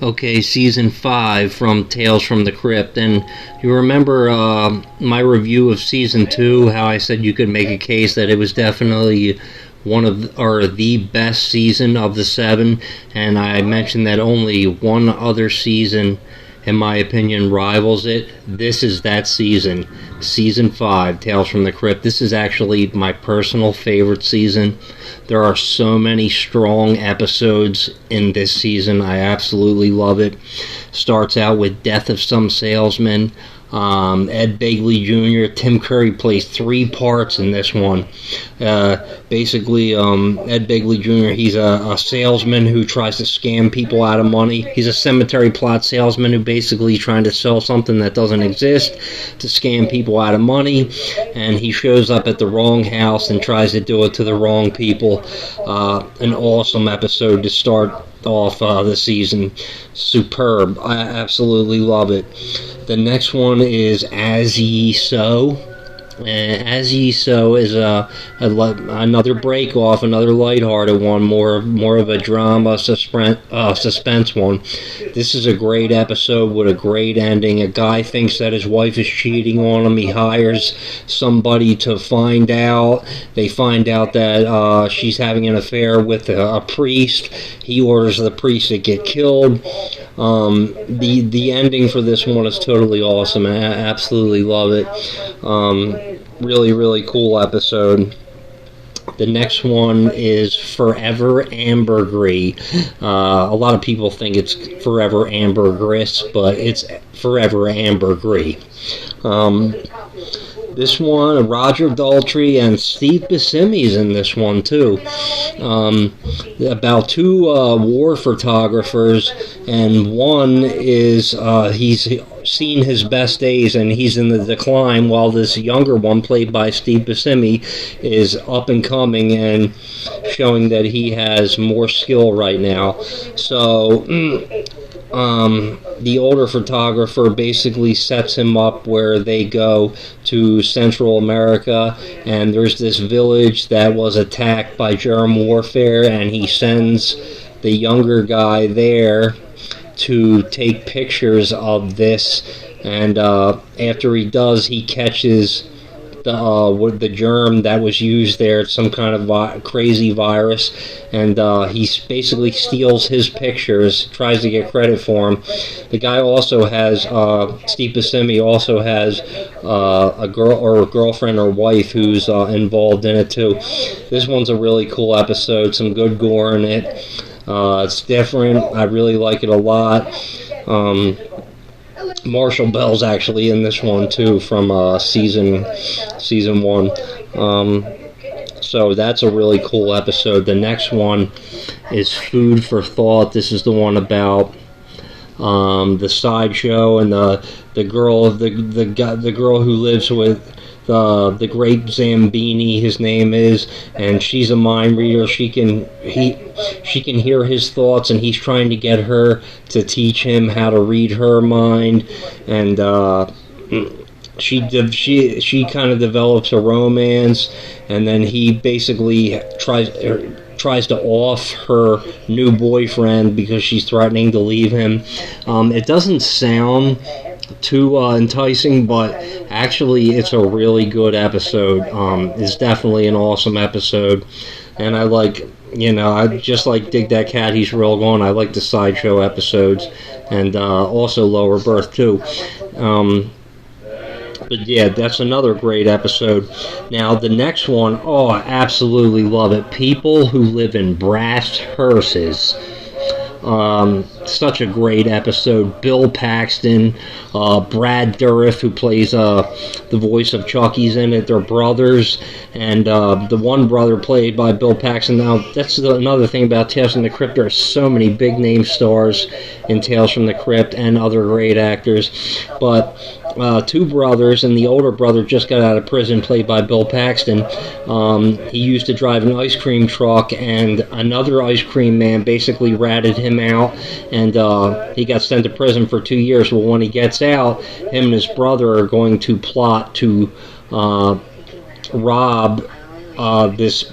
Okay, season 5 from Tales from the Crypt. And you remember my review of season 2, how I said you could make a case that it was definitely one of or the best season of the 7, and I mentioned that only one other season, in my opinion, rivals it. This is that season, season 5, Tales from the Crypt. This is actually my personal favorite season. There are so many strong episodes in this season. I absolutely love it. Starts out with Death of Some Salesman. Ed Begley Jr. Tim Curry plays 3 parts in this one. Basically, Ed Begley Jr., he's a salesman who tries to scam people out of money. He's a cemetery plot salesman who basically is trying to sell something that doesn't exist to scam people out of money, and he shows up at the wrong house and tries to do it to the wrong people. An awesome episode to start off the season. Superb. I absolutely love it. The next one is As Ye Sow. As Ye Sow is another break off, another lighthearted one, more of a drama suspense one. This is a great episode with a great ending. A guy thinks that his wife is cheating on him. He hires somebody to find out. They find out that she's having an affair with a priest. He orders the priest to get killed. The ending for this one is totally awesome. I absolutely love it. Really, really cool episode. The next one is Forever Ambergris. A lot of people think it's Forever Ambergris, but it's Forever Ambergris. This one, Roger Daltrey and Steve Buscemi's in this one too. About 2 war photographers, and one is he's seen his best days and he's in the decline, while this younger one, played by Steve Buscemi, is up and coming and showing that he has more skill right now. So the older photographer basically sets him up where they go to Central America, and there's this village that was attacked by germ warfare, and he sends the younger guy there to take pictures of this, and after he does, he catches the germ that was used there. It's some kind of crazy virus, and he basically steals his pictures, tries to get credit for him. The guy also has, Steve Buscemi also has a girl or a girlfriend or wife who's involved in it too. This one's a really cool episode, some good gore in it. It's different. I really like it a lot. Marshall Bell's actually in this one too, from season 1. So that's a really cool episode. The next one is Food for Thought. This is the one about the sideshow and the girl the girl who lives with the great Zambini, his name is, and she's a mind reader. She can hear his thoughts, and he's trying to get her to teach him how to read her mind, and she kind of develops a romance, and then he basically tries to off her new boyfriend because she's threatening to leave him. It doesn't sound too enticing, but actually it's a really good episode. It's definitely an awesome episode, and I just like Dig That Cat, He's Real Gone. I like the sideshow episodes, and also Lower Birth too. But yeah, that's another great episode. Now the next one, I absolutely love it. People Who Live in Brass Hearses. Such a great episode. Bill Paxton, Brad Dourif, who plays the voice of Chucky's in it. They're brothers, and the one brother played by Bill Paxton. Now, that's another thing about Tales from the Crypt. There are so many big name stars in Tales from the Crypt and other great actors, but 2 brothers, and the older brother just got out of prison, played by Bill Paxton. He used to drive an ice cream truck, and another ice cream man basically ratted him out, and he got sent to prison for 2 years. Well, when he gets out, him and his brother are going to plot to rob this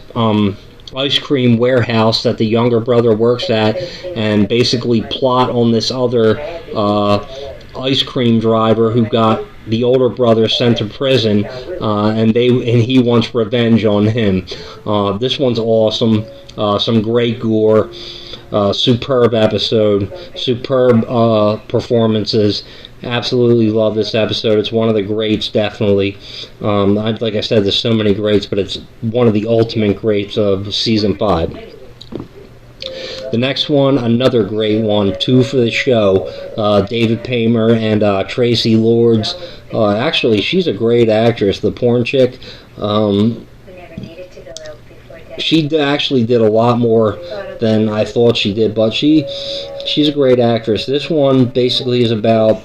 ice cream warehouse that the younger brother works at, and basically plot on this other ice cream driver who got the older brother sent to prison, and he wants revenge on him. This one's awesome. Some great gore. Superb episode. Superb performances. Absolutely love this episode. It's one of the greats, definitely. Like I said, there's so many greats, but it's one of the ultimate greats of season 5. The next one, another great one, 2 for the show. David Paymer and Tracy Lords. Actually, she's a great actress, the porn chick. She actually did a lot more than I thought she did, but she's a great actress. This one basically is about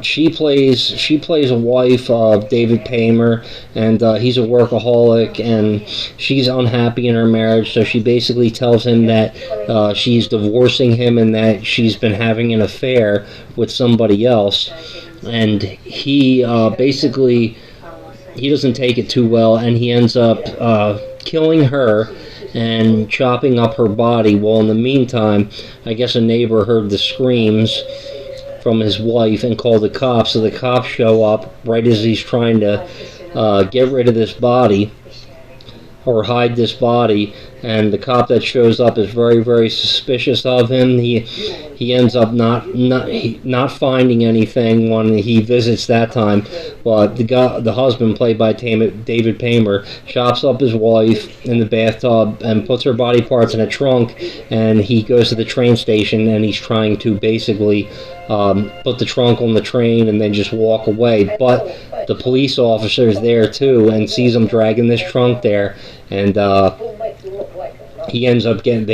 she plays a wife of David Paymer, and he's a workaholic, and she's unhappy in her marriage, so she basically tells him that she's divorcing him and that she's been having an affair with somebody else, and he basically he doesn't take it too well, and he ends up killing her and chopping up her body. Well, in the meantime, I guess a neighbor heard the screams from his wife and called the cops, so the cops show up right as he's trying to get rid of this body or hide this body, and the cop that shows up is very, very suspicious of him. He ends up not finding anything when he visits that time, but the husband, played by David Paymer, chops up his wife in the bathtub and puts her body parts in a trunk, and he goes to the train station and he's trying to basically put the trunk on the train and then just walk away, but the police officer is there too and sees him dragging this trunk there, and they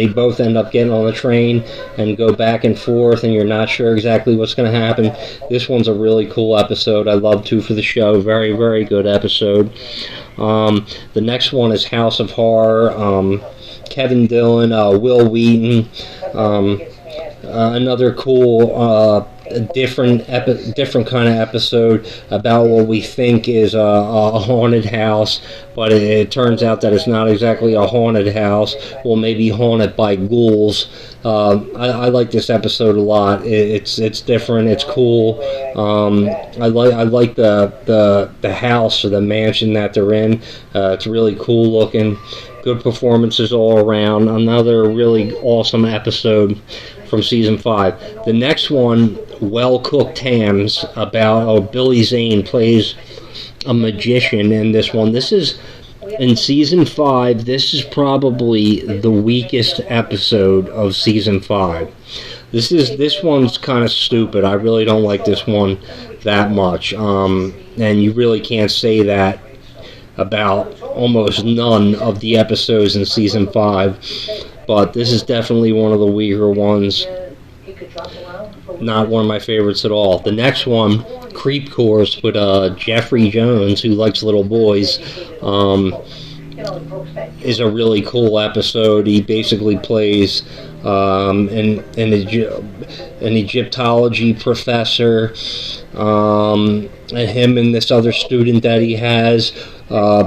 both end up getting on the train and go back and forth, and you're not sure exactly what's going to happen. This one's a really cool episode. I love 2 for the show. Very, very good episode. The next one is House of Horror. Kevin Dillon, Will Wheaton. Another cool different kind of episode about what we think is a haunted house, but it turns out that it's not exactly a haunted house. Well, maybe haunted by ghouls. I like this episode a lot. It's different. It's cool. I like the house or the mansion that they're in. It's really cool looking. Good performances all around. Another really awesome episode from season 5. The next one, Well Cooked Hams, about Billy Zane plays a magician in this one. This is in season 5. This is probably the weakest episode of season 5. This one's kind of stupid. I really don't like this one that much. And you really can't say that about almost none of the episodes in season 5. But this is definitely one of the weaker ones. Not one of my favorites at all. The next one, Creep Course, with Jeffrey Jones, who likes little boys, is a really cool episode. He basically plays an Egyptology professor, and him and this other student that he has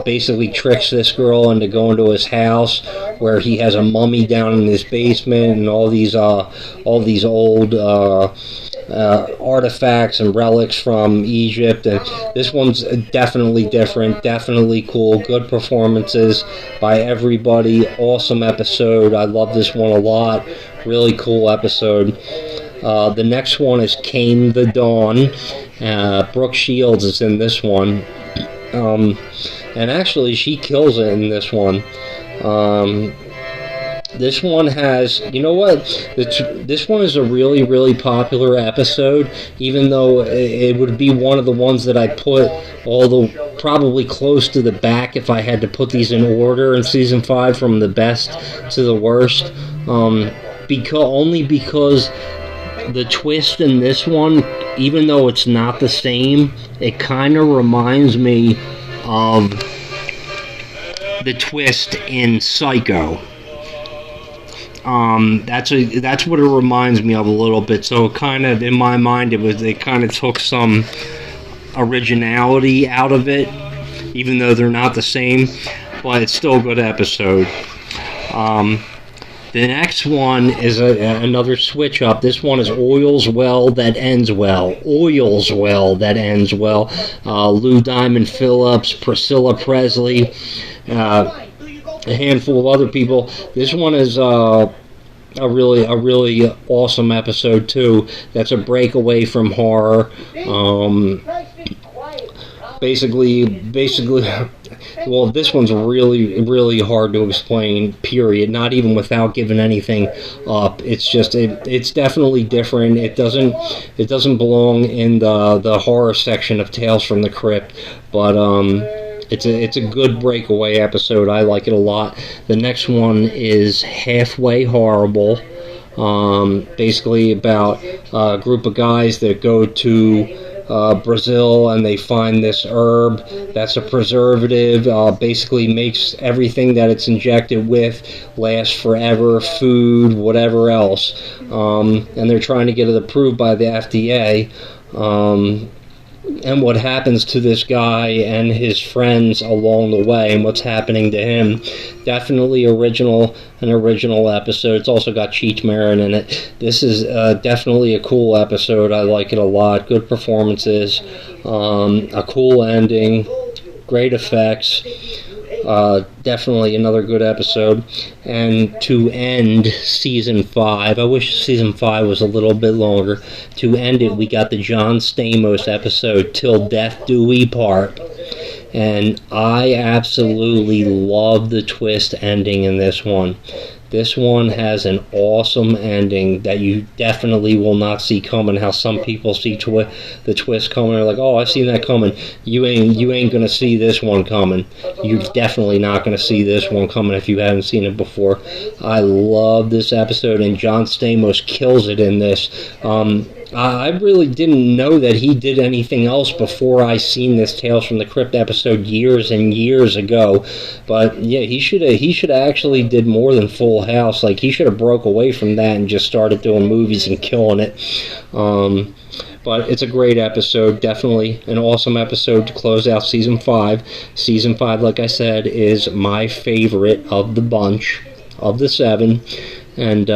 basically tricks this girl into going to his house where he has a mummy down in his basement and all these old artifacts and relics from Egypt. And this one's definitely different, definitely cool. Good performances by everybody. Awesome episode. I love this one a lot. Really cool episode. The next one is Came the Dawn. Brooke Shields is in this one. And actually, she kills it in this one. This one has, you know what? This one is a really, really popular episode, even though it would be one of the ones that I put probably close to the back if I had to put these in order in season 5 from the best to the worst. Only because the twist in this one, even though it's not the same, it kind of reminds me of the twist in Psycho. That's what it reminds me of a little bit. So kind of in my mind, it kind of took some originality out of it, even though they're not the same. but it's still a good episode. The next one is another switch up. This one is Oils Well That Ends Well. Oils Well That Ends Well. Lou Diamond Phillips, Priscilla Presley, a handful of other people. This one is a really awesome episode too. That's a breakaway from horror. Basically, well, this one's really hard to explain, period, not even without giving anything up. It's just, it's definitely different. It doesn't belong in the horror section of Tales from the Crypt, but it's a good breakaway episode. I like it a lot. The next one is Halfway Horrible. Basically about a group of guys that go to Brazil, and they find this herb that's a preservative, basically makes everything that it's injected with last forever, food, whatever else, and they're trying to get it approved by the FDA, and what happens to this guy and his friends along the way, and what's happening to him. Definitely an original episode. It's also got Cheech Marin in it. This is definitely a cool episode. I like it a lot. Good performances, a cool ending, great effects. Definitely another good episode. And to end season 5, I wish season 5 was a little bit longer. To end it, we got the John Stamos episode, Till Death Do We Part. And I absolutely love the twist ending in this one. This one has an awesome ending that you definitely will not see coming. How some people see the twist coming, they're like, "Oh, I've seen that coming." You ain't gonna see this one coming. You're definitely not gonna see this one coming if you haven't seen it before. I love this episode, and John Stamos kills it in this. I really didn't know that he did anything else before I seen this Tales from the Crypt episode years and years ago. But yeah, he should have actually did more than Full House. Like, he should have broke away from that and just started doing movies and killing it. But it's a great episode, definitely an awesome episode to close out season 5. Season 5, like I said, is my favorite of the bunch, of the 7. And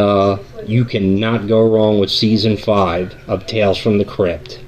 you cannot go wrong with season 5 of Tales from the Crypt.